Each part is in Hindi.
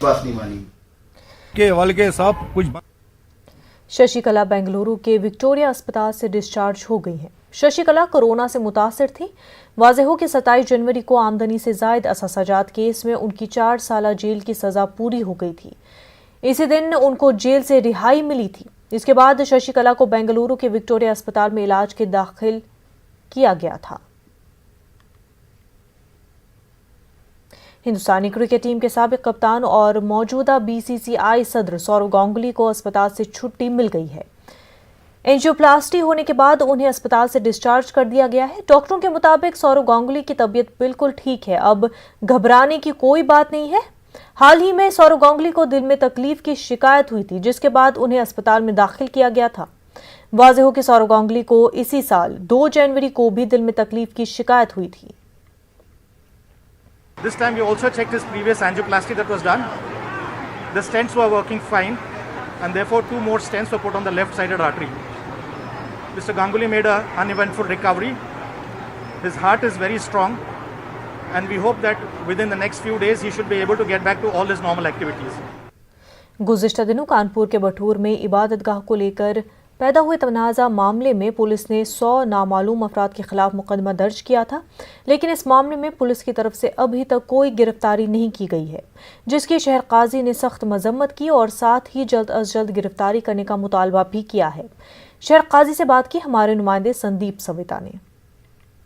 बात नहीं मानी के हवाले के साथ कुछ। शशिकला बेंगलुरु के विक्टोरिया अस्पताल से डिस्चार्ज हो गई हैं। शशिकला कोरोना से मुतासिर थी। वाज़ेह हो कि 27 जनवरी को आमदनी से जायद अससाजात केस में उनकी 4 साल जेल की सजा पूरी हो गई थी। इसी दिन उनको जेल से रिहाई मिली थी। इसके बाद शशिकला को बेंगलुरु के विक्टोरिया अस्पताल में इलाज के दाखिल किया गया था। हिंदुस्तानी क्रिकेट टीम के साबिक कप्तान और मौजूदा बीसीसीआई सदर सौरव गांगुली को अस्पताल से छुट्टी मिल गई है। एंजियोप्लास्टी होने के बाद उन्हें अस्पताल से डिस्चार्ज कर दिया गया है। डॉक्टरों के मुताबिक सौरव गांगुली की तबीयत बिल्कुल ठीक है, अब घबराने की कोई बात नहीं है। हाल ही में सौरव गांगुली को दिल में तकलीफ की शिकायत हुई थी, जिसके बाद उन्हें अस्पताल में दाखिल किया गया था। वाज़ेह हो कि सौरव गांगुली को इसी साल 2 जनवरी को भी दिल में तकलीफ की शिकायत हुई थी। This time we also checked his previous angioplasty that was done. The stents were working fine, and therefore 2 more stents were put on the left-sided artery. Mr. Ganguly made an uneventful recovery. His heart is very strong, and we hope that within the next few days he should be able to get back to all his normal activities. गुज़िश्ता दिनों कानपुर के बठूर में इबादतगाह को लेकर पैदा हुए तनाज़ा मामले में पुलिस ने 100 नामालूम अफराद के खिलाफ मुकदमा दर्ज किया था, लेकिन इस मामले में पुलिस की तरफ से अभी तक कोई गिरफ्तारी नहीं की गई है, जिसकी शहर काजी ने सख्त मजम्मत की और साथ ही जल्द अज जल्द गिरफ्तारी करने का मुतालबा भी किया है। शहर काजी से बात की हमारे नुमाइंदे संदीप सविता ने।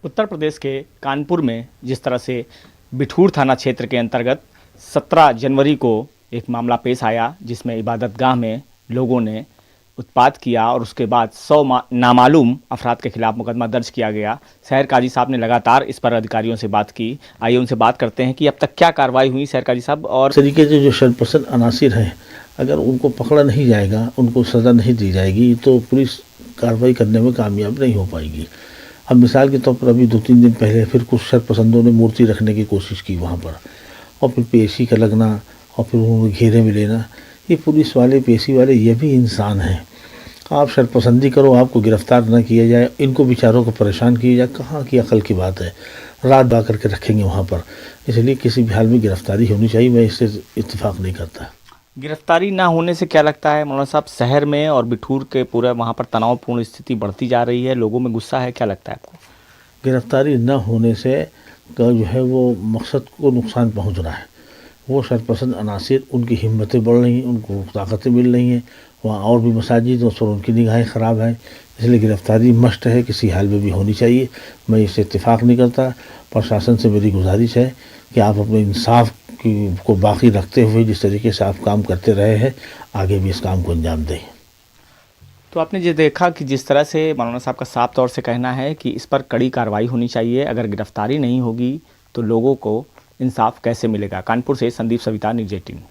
उत्तर प्रदेश के कानपुर में जिस तरह से बिठूर थाना क्षेत्र के अंतर्गत 17 जनवरी को एक मामला पेश आया, जिसमें इबादतगाह में लोगों ने उत्पात किया और उसके बाद 100 नामालूम अफराद के खिलाफ मुकदमा दर्ज किया गया। शहर काजी साहब ने लगातार इस पर अधिकारियों से बात की। आइए उनसे बात करते हैं कि अब तक क्या कार्रवाई हुई शहर काजी साहब। और तरीके से जो शरपसंद अनासिर हैं, अगर उनको पकड़ा नहीं जाएगा, उनको सज़ा नहीं दी जाएगी, तो पुलिस कार्रवाई करने में कामयाब नहीं हो पाएगी। अब मिसाल के तौर पर अभी 2-3 दिन पहले फिर कुछ शरपसंदों ने मूर्ति रखने की कोशिश की वहाँ पर, और फिर पेशी का लगना और फिर उनको घेरे में लेना। ये पुलिस वाले, पेशी वाले, ये भी इंसान हैं। आप शरपसंदी करो, आपको गिरफ्तार न किया जाए, इनको बेचारों को परेशान किया जाए, कहाँ की अकल की बात है। रात बा करके रखेंगे वहाँ पर, इसलिए किसी भी हाल में गिरफ्तारी होनी चाहिए। मैं इससे इत्तेफाक नहीं करता। गिरफ्तारी ना होने से क्या लगता है मौलाना साहब, शहर में और बिठूर के पूरा वहाँ पर तनावपूर्ण स्थिति बढ़ती जा रही है, लोगों में गुस्सा है, क्या लगता है आपको? गिरफ्तारी न होने से जो है वो मकसद को नुकसान पहुँच रहा है। वो शरपसंद अनासिर, उनकी हिम्मतें बढ़ रही हैं, उनको ताकतें मिल रही हैं। वहाँ और भी मसाजिद, उस पर उनकी निगाहें ख़राब हैं, इसलिए गिरफ्तारी मस्ट है, किसी हाल में भी होनी चाहिए। मैं इससे इत्तेफाक नहीं करता। प्रशासन से मेरी गुजारिश है कि आप अपने इंसाफ को बाकी रखते हुए जिस तरीके से आप काम करते रहे हैं, आगे भी इस काम को अंजाम दें। तो आपने ये देखा कि जिस तरह से मौलाना साहब का साफ तौर से कहना है कि इस पर कड़ी कार्रवाई होनी चाहिए। अगर गिरफ्तारी नहीं होगी तो लोगों को इंसाफ कैसे मिलेगा। कानपुर से संदीप सविता, न्यूज़ 18।